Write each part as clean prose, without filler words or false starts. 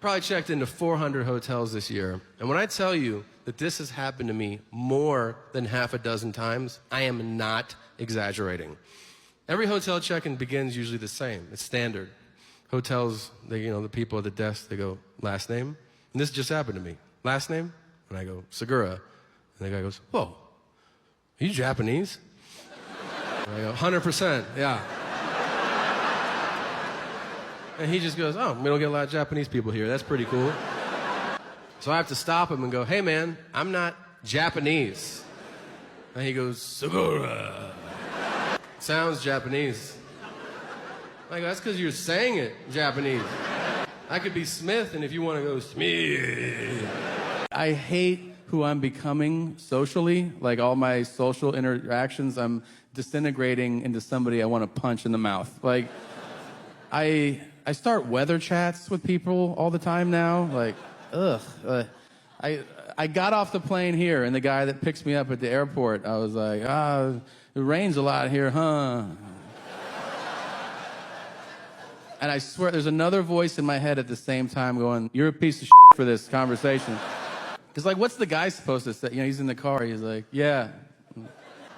Probably checked into 400 hotels this year. And when I tell you that this has happened to me more than half a dozen times, I am not exaggerating. Every hotel check-in begins usually the same. It's standard. Hotels, the people at the desk, they go, last name? And this just happened to me. Last name? And I go, Segura. And the guy goes, whoa, are you Japanese? And I go, 100%, yeah. And he just goes, oh, we don't get a lot of Japanese people here. That's pretty cool. So I have to stop him and go, hey, man, I'm not Japanese. And he goes, Segura. Sounds Japanese. I go, that's because you're saying it Japanese. I could be Smith, and if you want to go Smith. I hate who I'm becoming socially. Like all my social interactions, I'm disintegrating into somebody I want to punch in the mouth. Like, I start weather chats with people all the time now. Like, ugh. I got off the plane here, and the guy that picks me up at the airport, I was like, it rains a lot here, huh? And I swear, there's another voice in my head at the same time going, you're a piece of shit for this conversation. Because, like, what's the guy supposed to say? He's in the car. He's like, yeah,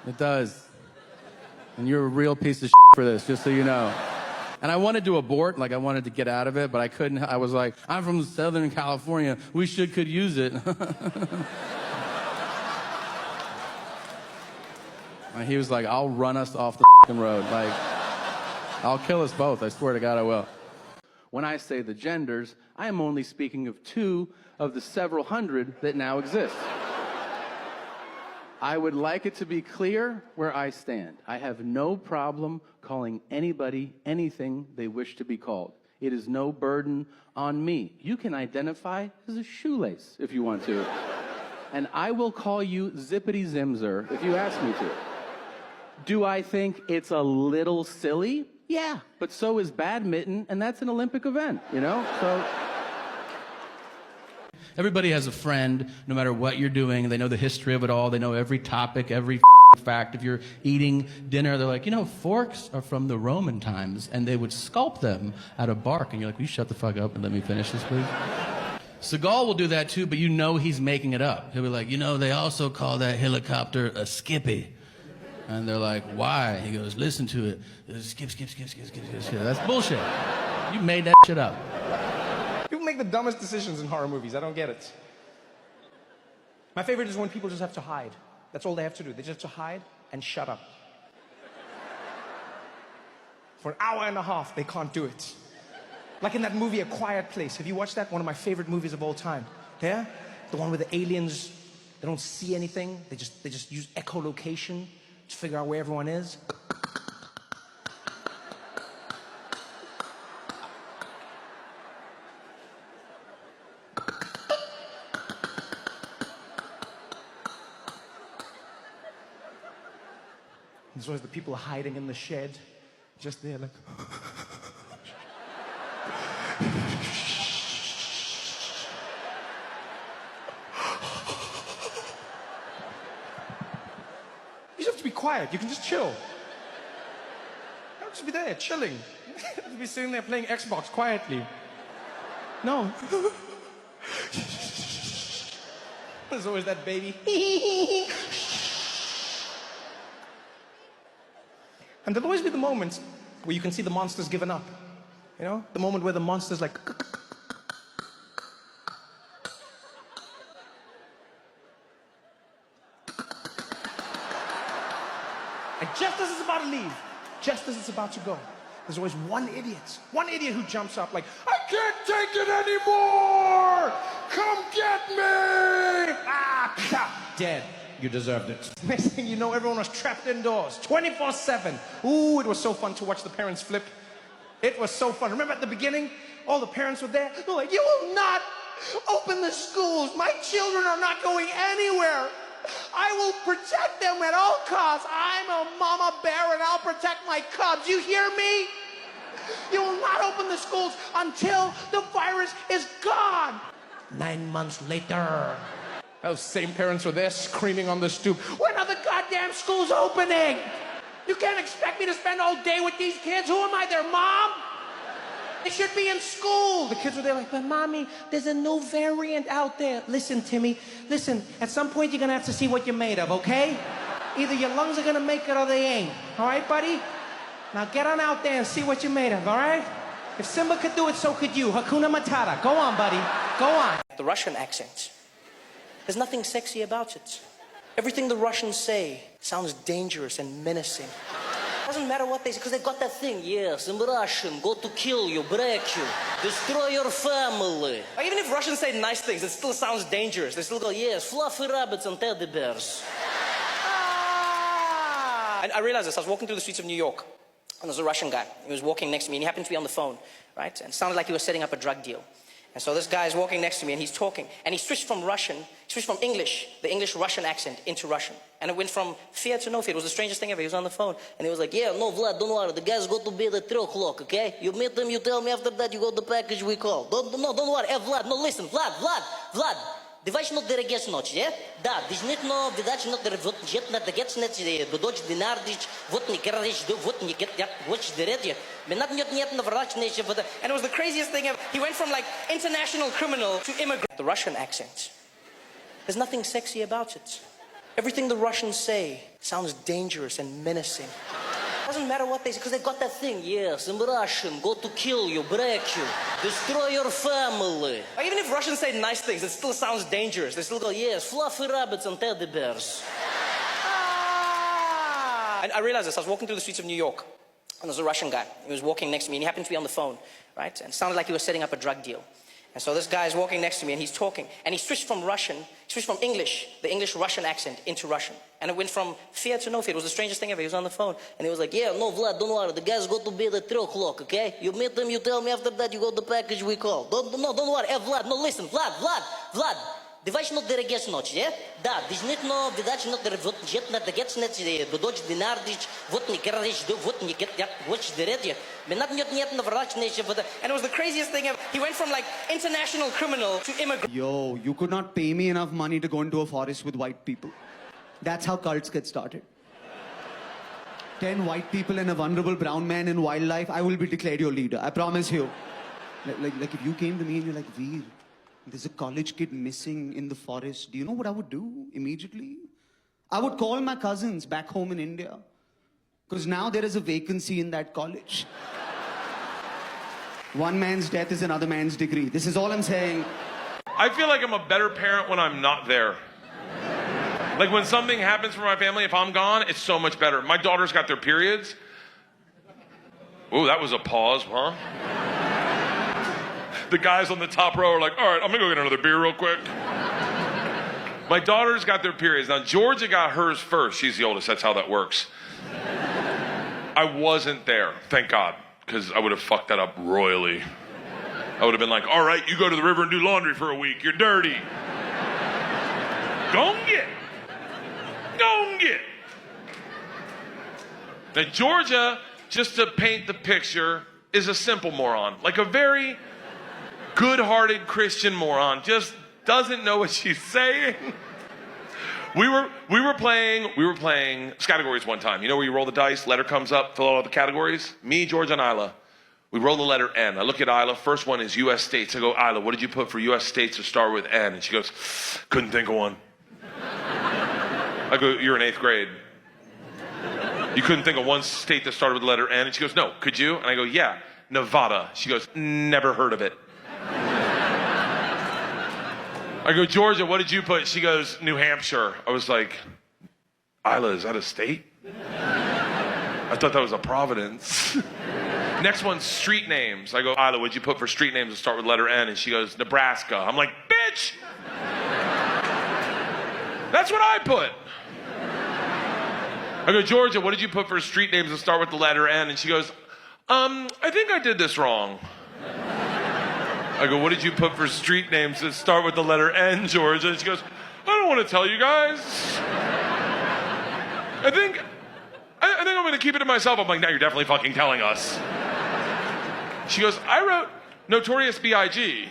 it does. And you're a real piece of shit for this, just so you know. And I wanted to abort, like I wanted to get out of it, but I couldn't. I was like, I'm from Southern California. We could use it. And he was like, I'll run us off the road. Like, I'll kill us both. I swear to God I will. When I say the genders, I am only speaking of 2 of the several hundred that now exist. I would like it to be clear where I stand. I have no problem calling anybody anything they wish to be called. It is no burden on me. You can identify as a shoelace if you want to. And I will call you Zippity Zimzer if you ask me to. Do I think it's a little silly? Yeah, but so is badminton, and that's an Olympic event, So everybody has a friend, no matter what you're doing. They know the history of it all. They know every topic, every fact. If you're eating dinner, they're like, forks are from the Roman times, and they would sculpt them out of bark. And you're like, will you shut the fuck up and let me finish this, please? Seagal will do that too, but he's making it up. He'll be like, they also call that helicopter a skippy. And they're like, why? He goes, listen to it. Skip. That's bullshit. You made that shit up. People make the dumbest decisions in horror movies. I don't get it. My favorite is when people just have to hide. That's all they have to do. They just have to hide and shut up. For an hour and a half, they can't do it. Like in that movie, A Quiet Place. Have you watched that? One of my favorite movies of all time. Yeah? The one where the aliens, they don't see anything. They just use echolocation to figure out where everyone is. There's always the people hiding in the shed, just there like... You just have to be quiet. You can just chill. You don't just be there, chilling. You have to be sitting there playing Xbox quietly. No. There's always that baby. And there'll always be the moments where you can see the monster's given up. The moment where the monster's like... And just as it's about to leave, just as it's about to go, there's always one idiot who jumps up like, I can't take it anymore! Come get me! Ah, dead. You deserved it. Next thing you know, everyone was trapped indoors, 24/7. Ooh, it was so fun to watch the parents flip. It was so fun. Remember at the beginning, all the parents were there. They're like, you will not open the schools. My children are not going anywhere. I will protect them at all costs. I'm a mama bear and I'll protect my cubs. You hear me? You will not open the schools until the virus is gone. 9 months later. Those same parents were there screaming on the stoop. When are the goddamn schools opening? You can't expect me to spend all day with these kids. Who am I, their mom? It should be in school. The kids were there like, but mommy, there's a new variant out there. Listen, Timmy, listen, at some point you're gonna have to see what you're made of, okay? Either your lungs are gonna make it or they ain't. All right, buddy? Now get on out there and see what you're made of, all right? If Simba could do it, so could you. Hakuna Matata. Go on, buddy. Go on. The Russian accent. There's nothing sexy about it. Everything the Russians say sounds dangerous and menacing. Doesn't matter what they say, because they've got that thing. Yes, I'm Russian. Go to kill you, break you, destroy your family. Or even if Russians say nice things, it still sounds dangerous. They still go, yes, fluffy rabbits and teddy bears. And I realized this. I was walking through the streets of New York, and there was a Russian guy. He was walking next to me, and he happened to be on the phone, right? And it sounded like he was setting up a drug deal. And so this guy is walking next to me, and he's talking. And he switched from English, the English-Russian accent, into Russian. And it went from fear to no fear. It was the strangest thing ever. He was on the phone, and he was like, yeah, no, Vlad, don't worry. The guys go to bed at 3 o'clock, okay? You meet them, you tell me after that, you got the package we call. Don't worry. Vlad, no, listen, Vlad. Давай not дерегеш ночь, yeah? Да, действительно, видать, not вот jet на дегец нет, дочь динардич, вот не кердич, вот не кет, вот дередje. And it was the craziest thing ever. He went from like international criminal to immigrant. The Russian accent. There's nothing sexy about it. Everything the Russians say sounds dangerous and menacing. Doesn't matter what they say, because they've got that thing. Yes, I'm Russian. Go to kill you, break you, destroy your family. Or even if Russians say nice things, it still sounds dangerous. They still go, yes, fluffy rabbits and teddy bears. And I realized this. I was walking through the streets of New York, and there was a Russian guy. He was walking next to me, and he happened to be on the phone, right? And it sounded like he was setting up a drug deal. And so this guy is walking next to me, and he's talking. And he switched from English, the English-Russian accent, into Russian. And it went from fear to no fear. It was the strangest thing ever. He was on the phone, and he was like, yeah, no, Vlad, don't worry. The guys go to bed at 3 o'clock, okay? You meet them, you tell me after that, you got the package we call. Don't worry. Vlad, no, listen, Vlad. Давай not дерегеш ночь, yeah? Да, действительно, видать, not вот jet на дегец нет, дочь динардич, вот не кердич, вот не кет, вот дередje. And it was the craziest thing ever. He went from like international criminal to immigrant. Yo, you could not pay me enough money to go into a forest with white people. That's how cults get started. 10 white people and a vulnerable brown man in wildlife, I will be declared your leader. I promise you. Like if you came to me and you're like, Veer, there's a college kid missing in the forest. Do you know what I would do immediately? I would call my cousins back home in India. Because now there is a vacancy in that college. One man's death is another man's degree. This is all I'm saying. I feel like I'm a better parent when I'm not there. Like when something happens for my family, if I'm gone, it's so much better. My daughters got their periods. Ooh, that was a pause, huh? The guys on the top row are like, all right, I'm gonna go get another beer real quick. My daughters got their periods. Now, Georgia got hers first. She's the oldest, that's how that works. I wasn't there, thank God, because I would have fucked that up royally. I would have been like, all right, you go to the river and do laundry for a week. You're dirty. Go and get. Now, Georgia, just to paint the picture, is a simple moron. Like a very good-hearted Christian moron. Just doesn't know what she's saying. We were playing categories one time. You know where you roll the dice, letter comes up, fill out all the categories? Me, George, and Isla. We roll the letter N. I look at Isla. First one is U.S. states. I go, Isla, what did you put for U.S. states to start with N? And she goes, couldn't think of one. I go, you're in 8th grade. You couldn't think of one state that started with the letter N? And she goes, no, could you? And I go, yeah, Nevada. She goes, never heard of it. I go, Georgia, what did you put? She goes, New Hampshire. I was like, Isla, is that a state? I thought that was a Providence. Next one's street names. I go, Isla, what'd you put for street names that start with letter N? And she goes, Nebraska. I'm like, bitch! That's what I put. I go, Georgia, what did you put for street names that start with the letter N? And she goes, I think I did this wrong. I go, what did you put for street names that start with the letter N, Georgia? And she goes, I don't want to tell you guys. I think I'm going to keep it to myself. I'm like, no, you're definitely fucking telling us. She goes, I wrote Notorious B.I.G.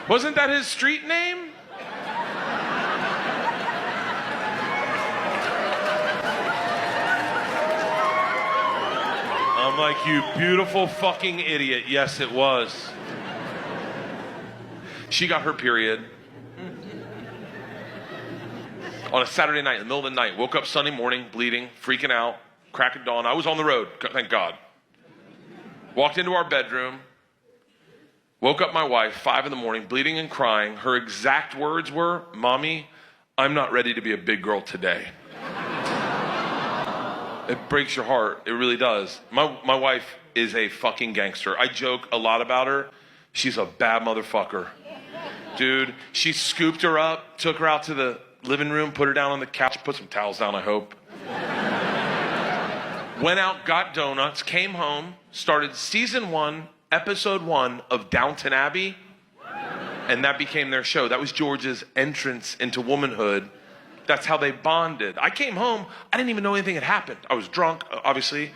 Wasn't that his street name? I'm like, you beautiful fucking idiot. Yes, it was. She got her period on a Saturday night, in the middle of the night. Woke up Sunday morning, bleeding, freaking out, crack of dawn. I was on the road, thank God. Walked into our bedroom, woke up my wife, 5 in the morning, bleeding and crying. Her exact words were, "Mommy, I'm not ready to be a big girl today." It breaks your heart. It really does. My wife is a fucking gangster. I joke a lot about her. She's a bad motherfucker. Dude, she scooped her up, took her out to the living room, put her down on the couch, put some towels down, I hope. Went out, got donuts, came home, started season 1, episode 1 of Downton Abbey, and that became their show. That was George's entrance into womanhood. That's how they bonded. I came home, I didn't even know anything had happened. I was drunk, obviously.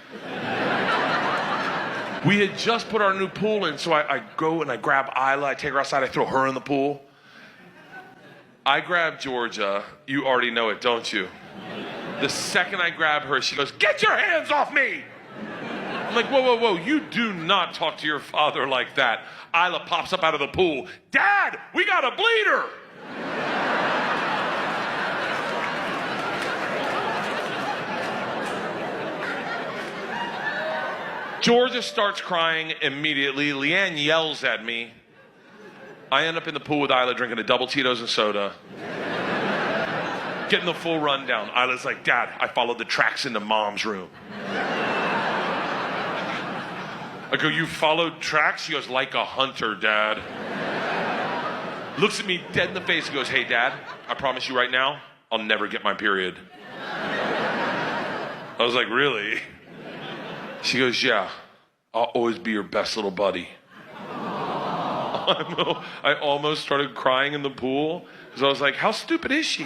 We had just put our new pool in, so I go and I grab Isla, I take her outside, I throw her in the pool. I grab Georgia, you already know it, don't you? The second I grab her, she goes, "Get your hands off me!" I'm like, whoa, you do not talk to your father like that. Isla pops up out of the pool. "Dad, we got a bleeder!" Georgia starts crying immediately. Leanne yells at me. I end up in the pool with Isla drinking a double Tito's and soda. Getting the full rundown. Isla's like, "Dad, I followed the tracks into Mom's room." I go, "You followed tracks?" She goes, "Like a hunter, Dad." Looks at me dead in the face and goes, "Hey, Dad, I promise you right now, I'll never get my period." I was like, "Really?" She goes, "Yeah, I'll always be your best little buddy." I almost started crying in the pool because I was like, how stupid is she?